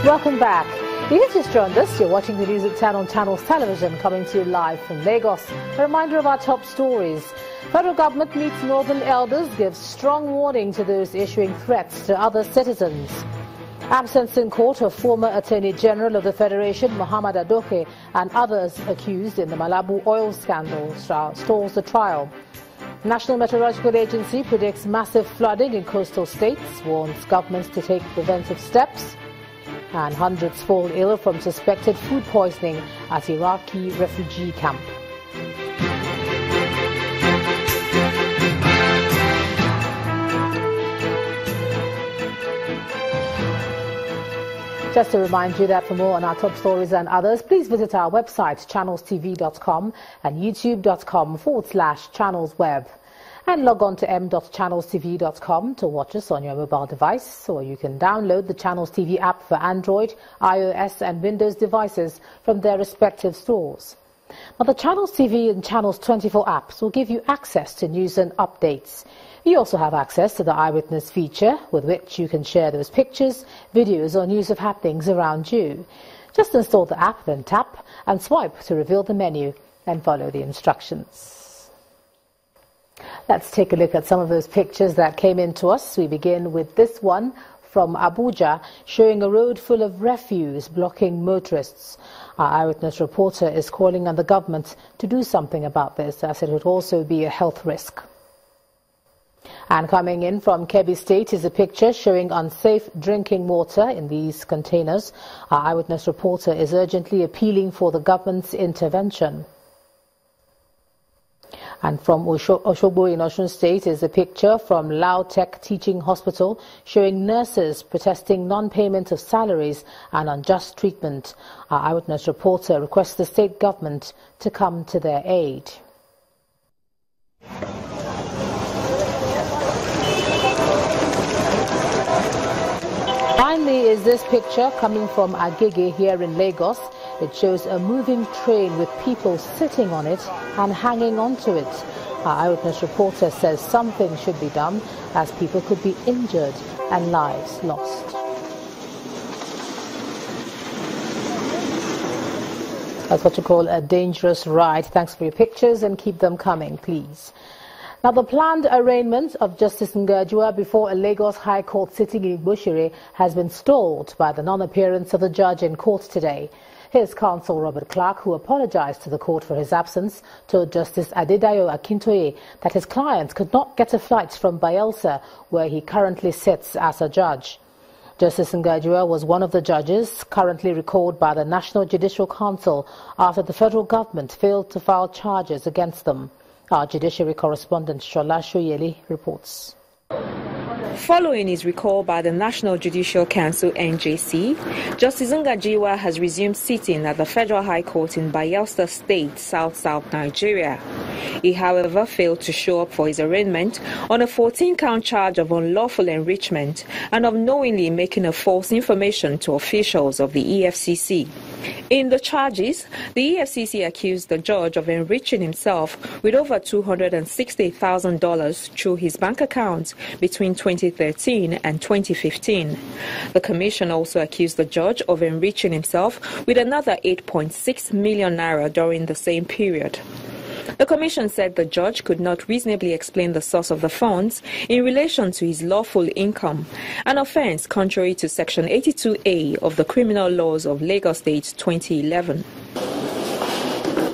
Welcome back. If you've just joined us, you're watching the news at 10 on Channels Television, coming to you live from Lagos. A reminder of our top stories. Federal government meets northern elders, gives strong warning to those issuing threats to other citizens. Absence in court of former Attorney General of the Federation, Muhammad Adoke, and others accused in the Malabu oil scandal stalls the trial. National Meteorological Agency predicts massive flooding in coastal states, warns governments to take preventive steps. And hundreds fall ill from suspected food poisoning at Iraqi refugee camp. Just to remind you that for more on our top stories and others, please visit our website, channelstv.com and youtube.com/channelsweb. And log on to m.channelstv.com to watch us on your mobile device, or you can download the Channels TV app for Android, iOS and Windows devices from their respective stores. Now, the Channels TV and Channels 24 apps will give you access to news and updates. You also have access to the Eyewitness feature, with which you can share those pictures, videos or news of happenings around you. Just install the app, then tap and swipe to reveal the menu and follow the instructions. Let's take a look at some of those pictures that came in to us. We begin with this one from Abuja, showing a road full of refuse blocking motorists. Our Eyewitness reporter is calling on the government to do something about this, as it would also be a health risk. And coming in from Kebbi State is a picture showing unsafe drinking water in these containers. Our Eyewitness reporter is urgently appealing for the government's intervention. And from Oshogbo in Osun State is a picture from Lautech Teaching Hospital showing nurses protesting non-payment of salaries and unjust treatment. Our Eyewitness reporter requests the state government to come to their aid. Finally is this picture coming from Agege here in Lagos. It shows a moving train with people sitting on it and hanging onto it. Our Eyewitness reporter says something should be done, as people could be injured and lives lost. That's what you call a dangerous ride. Thanks for your pictures and keep them coming, please. Now, the planned arraignment of Justice Ngajua before a Lagos High Court sitting in Igboshire has been stalled by the non-appearance of the judge in court today. His counsel, Robert Clark, who apologized to the court for his absence, told Justice Adedayo Akintoye that his client could not get a flight from Bayelsa, where he currently sits as a judge. Justice Ngajua was one of the judges currently recalled by the National Judicial Council after the federal government failed to file charges against them. Our judiciary correspondent Shola Shoyeli reports. Following his recall by the National Judicial Council (NJC), Justice Ngajiwa has resumed sitting at the Federal High Court in Bayelsa State, South Nigeria. He, however, failed to show up for his arraignment on a 14-count charge of unlawful enrichment and of knowingly making a false information to officials of the EFCC. In the charges, the EFCC accused the judge of enriching himself with over $260,000 through his bank account between 2013 and 2015. The commission also accused the judge of enriching himself with another 8.6 million naira during the same period. The commission said the judge could not reasonably explain the source of the funds in relation to his lawful income, an offence contrary to Section 82A of the Criminal Laws of Lagos State 2011.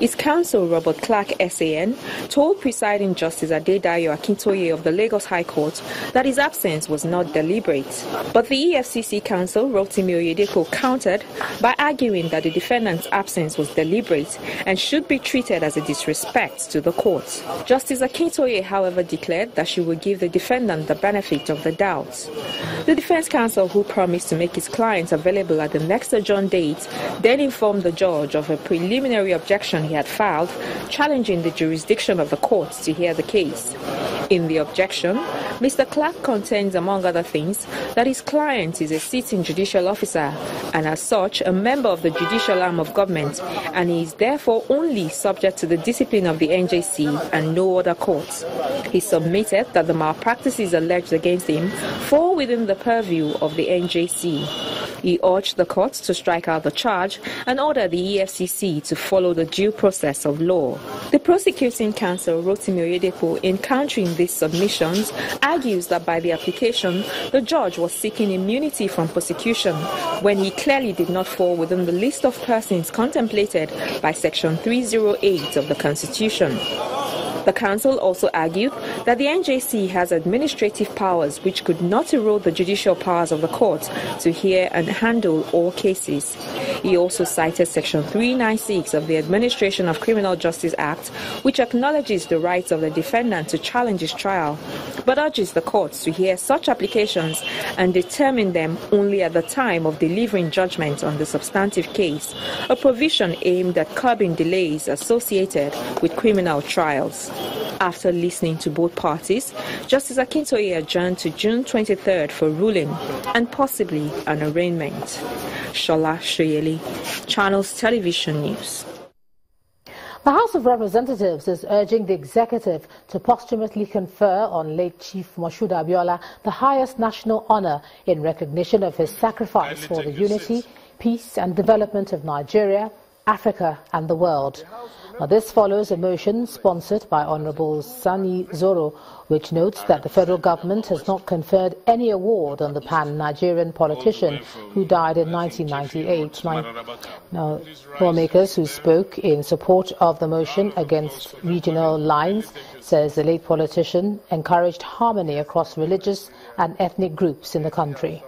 His counsel, Robert Clark, SAN, told presiding Justice Adedayo Akintoye of the Lagos High Court that his absence was not deliberate. But the EFCC counsel, Rotimi Oyedeko, countered by arguing that the defendant's absence was deliberate and should be treated as a disrespect to the court. Justice Akintoye, however, declared that she would give the defendant the benefit of the doubt. The defense counsel, who promised to make his client available at the next adjourned date, then informed the judge of a preliminary objection he had filed, challenging the jurisdiction of the court to hear the case. In the objection, Mr. Clark contends, among other things, that his client is a sitting judicial officer and as such a member of the judicial arm of government, and he is therefore only subject to the discipline of the NJC and no other court. He submitted that the malpractices alleged against him fall within the purview of the NJC. He urged the court to strike out the charge and order the EFCC to follow the due process of law. The prosecuting counsel, Rotimi Oyedepo, in countering these submissions, argues that by the application, the judge was seeking immunity from prosecution when he clearly did not fall within the list of persons contemplated by Section 308 of the Constitution. The counsel also argued that the NJC has administrative powers which could not erode the judicial powers of the court to hear and handle all cases. He also cited Section 396 of the Administration of Criminal Justice Act, which acknowledges the rights of the defendant to challenge his trial, but urges the courts to hear such applications and determine them only at the time of delivering judgment on the substantive case, a provision aimed at curbing delays associated with criminal trials. After listening to both parties, Justice Akintoye adjourned to June 23rd for ruling and possibly an arraignment. Shola Shoyeli, Channels Television News. The House of Representatives is urging the executive to posthumously confer on late Chief Moshood Abiola the highest national honor in recognition of his sacrifice for the unity, peace and development of Nigeria, Africa and the world. Now, this follows a motion sponsored by Honorable Sani Zoro, which notes that the federal government has not conferred any award on the pan-Nigerian politician who died in 1998. Now, lawmakers who spoke in support of the motion against regional lines says the late politician encouraged harmony across religious and ethnic groups in the country.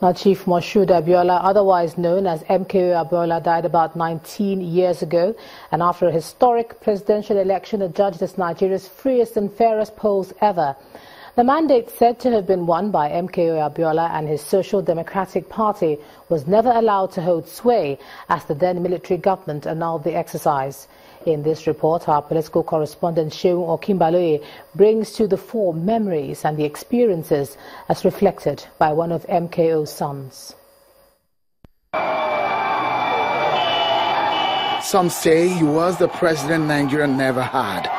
Now, Chief Moshood Abiola, otherwise known as MKO Abiola, died about 19 years ago, and after a historic presidential election adjudged as Nigeria's freest and fairest polls ever. The mandate said to have been won by MKO Abiola and his Social Democratic Party was never allowed to hold sway as the then military government annulled the exercise. In this report, our political correspondent Sheung Okimbaloye brings to the fore memories and the experiences as reflected by one of MKO's sons. Some say he was the president Nigeria never had.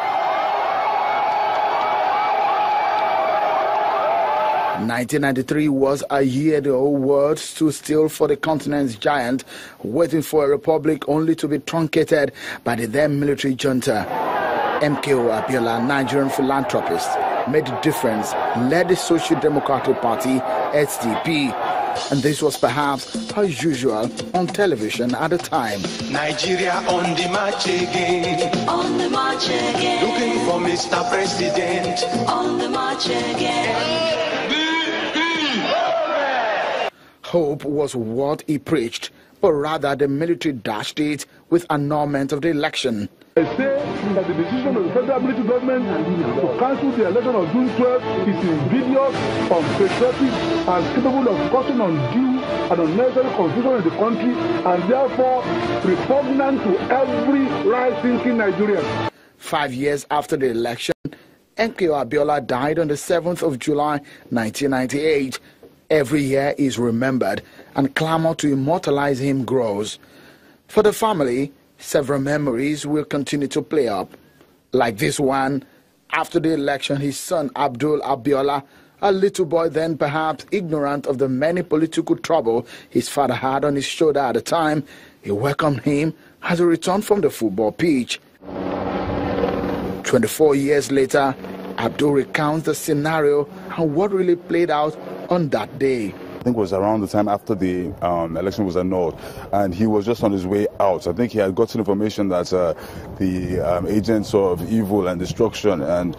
1993 was a year the whole world stood still for the continent's giant, waiting for a republic only to be truncated by the then military junta. MKO Abiola, Nigerian philanthropist, made a difference, led the Social Democratic Party, SDP, and this was perhaps as usual on television at the time. Nigeria on the march again. On the march again. Looking for Mr. President. On the march again. Hope was what he preached, but rather the military dashed it with annulment of the election. I say that the decision of the federal military government to cancel the election of June 12 is invidious, unpatriotic, and capable of causing undue and unnecessary confusion in the country, and therefore repugnant to every right-thinking Nigerian. 5 years after the election, MKO Abiola died on the 7th of July 1998. Every year is remembered, and clamor to immortalize him grows. For the family, several memories will continue to play up. Like this one, after the election, his son Abdul Abiola, a little boy then perhaps ignorant of the many political trouble his father had on his shoulder at the time, he welcomed him as he returned from the football pitch. 24 years later, Abdul recounts the scenario and what really played out on that day. I think it was around the time after the election was annulled, and he was just on his way out. I think he had gotten information that the agents of evil and destruction and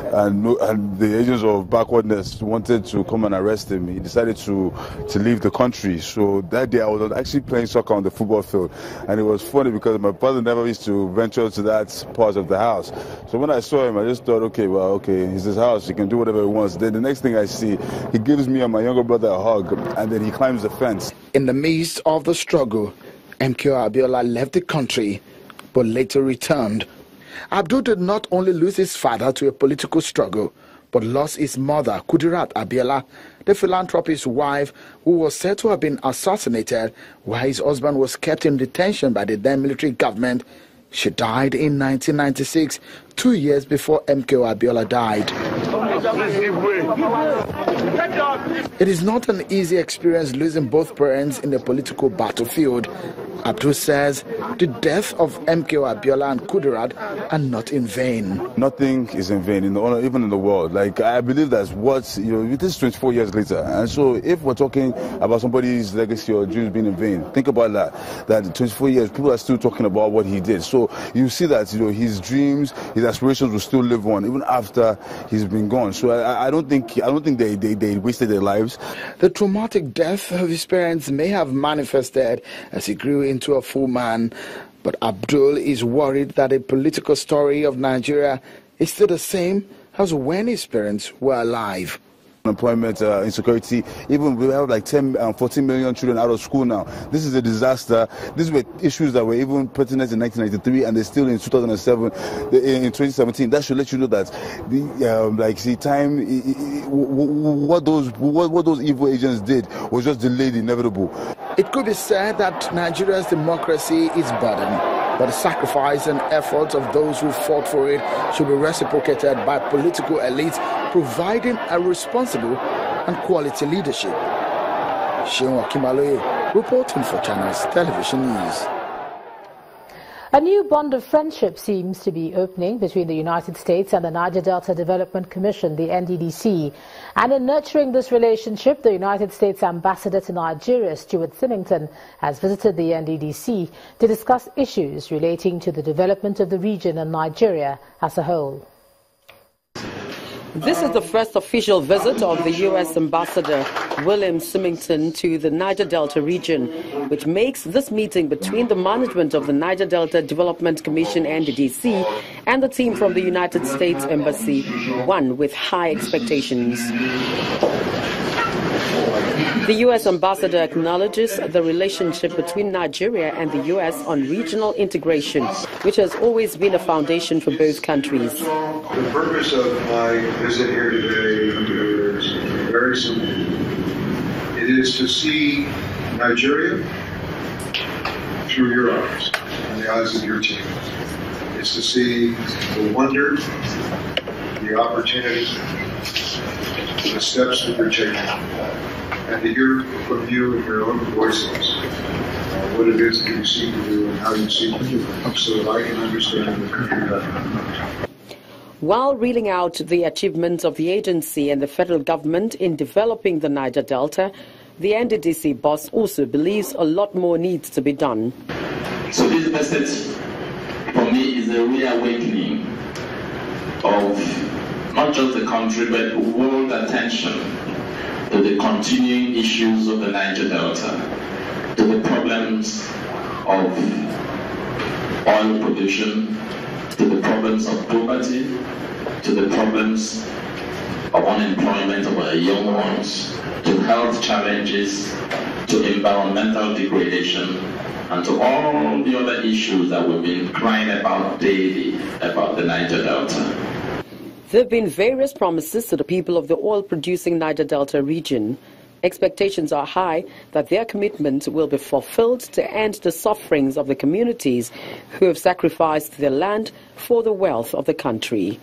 the agents of backwardness wanted to come and arrest him. He decided to leave the country. So that day I was actually playing soccer on the football field, and it was funny because my brother never used to venture to that part of the house. So when I saw him, I just thought, okay, it's his house. He can do whatever he wants. Then the next thing I see, he gives me and my younger brother a hug, and then he climbs the fence. In the midst of the struggle, MKO Abiola left the country, but later returned. Abdul did not only lose his father to a political struggle, but lost his mother, Kudirat Abiola, the philanthropist's wife, who was said to have been assassinated while his husband was kept in detention by the then military government. She died in 1996, 2 years before MKO Abiola died. It is not an easy experience losing both parents in the political battlefield. Abdul says the death of MKO Abiola and Kudirat are not in vain. Nothing is in vain, even in the world. Like, I believe that's what, it is 24 years later. And so if we're talking about somebody's legacy or dreams being in vain, think about that 24 years, people are still talking about what he did. So you see that, his dreams, his aspirations will still live on, even after he's been gone. So I don't think they wasted their lives. The traumatic death of his parents may have manifested as he grew into a full man, but Abdul is worried that the political story of Nigeria is still the same as when his parents were alive. Unemployment, insecurity, even we have like 14 million children out of school now. This is a disaster. These were issues that were even pertinent in 1993 and they're still in 2007, in 2017. That should let you know that what those evil agents did was just delayed, inevitable. It could be said that Nigeria's democracy is burdened, but the sacrifice and efforts of those who fought for it should be reciprocated by political elites providing a responsible and quality leadership. Sheon Kimaloye, reporting for Channels Television News. A new bond of friendship seems to be opening between the United States and the Niger Delta Development Commission, the NDDC. And in nurturing this relationship, the United States Ambassador to Nigeria, Stuart Symington, has visited the NDDC to discuss issues relating to the development of the region and Nigeria as a whole. This is the first official visit of the U.S. Ambassador William Symington to the Niger Delta region, which makes this meeting between the management of the Niger Delta Development Commission NDDC and the team from the United States Embassy one with high expectations. The U.S. ambassador acknowledges the relationship between Nigeria and the U.S. on regional integration, which has always been a foundation for both countries. The purpose of my visit here today is very simple. It is to see Nigeria through your eyes and the eyes of your team. It's to see the wonder, the opportunity, the steps that you're taking, and to hear from you in your own voices what it is that you seek to do and how you seek to do it, so that I can understand the country better. While reeling out the achievements of the agency and the federal government in developing the Niger Delta, the NDDC boss also believes a lot more needs to be done. So this message for me is a reawakening of not just the country but world attention to the continuing issues of the Niger Delta, to the problems of oil production, to the problems of poverty, to the problems of unemployment of our young ones, to health challenges, to environmental degradation, and to all the other issues that we've been crying about daily about the Niger Delta. There have been various promises to the people of the oil-producing Niger Delta region. Expectations are high that their commitment will be fulfilled to end the sufferings of the communities who have sacrificed their land for the wealth of the country.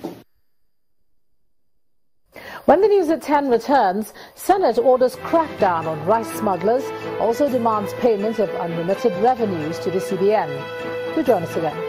When the news at 10 returns, Senate orders crackdown on rice smugglers, also demands payment of unremitted revenues to the CBN. Do join us again.